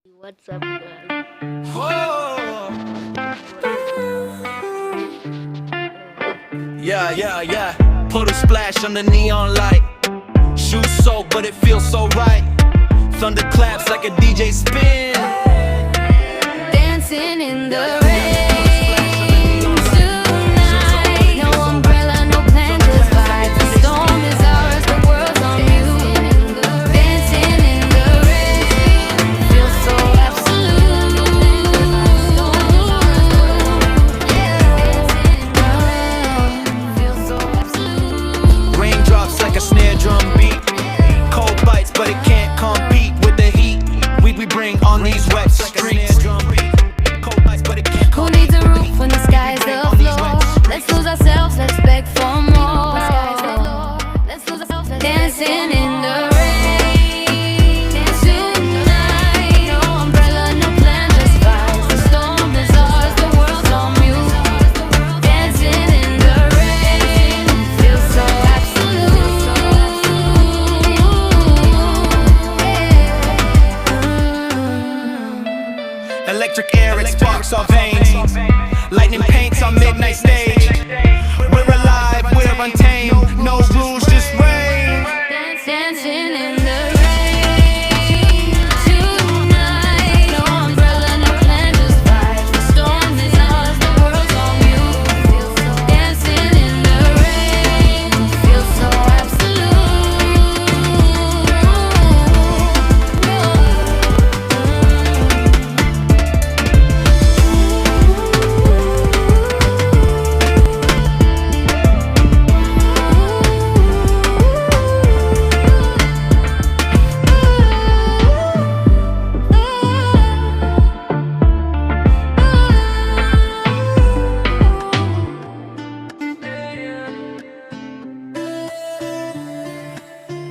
What's up, guys? Whoa. Yeah. Put a splash on the neon light. Shoes soaked, but it feels so right. Thunder claps like a DJ spin. Dancing in the rain tonight. No umbrella, no plan, just vibes. The storm is ours, the world's on you. Dancing in the rain feels so absolute. Feels so absolute. Raindrops like a snare drum beat. Cold bites, but it can't compete with the heat. We bring on these wet streets.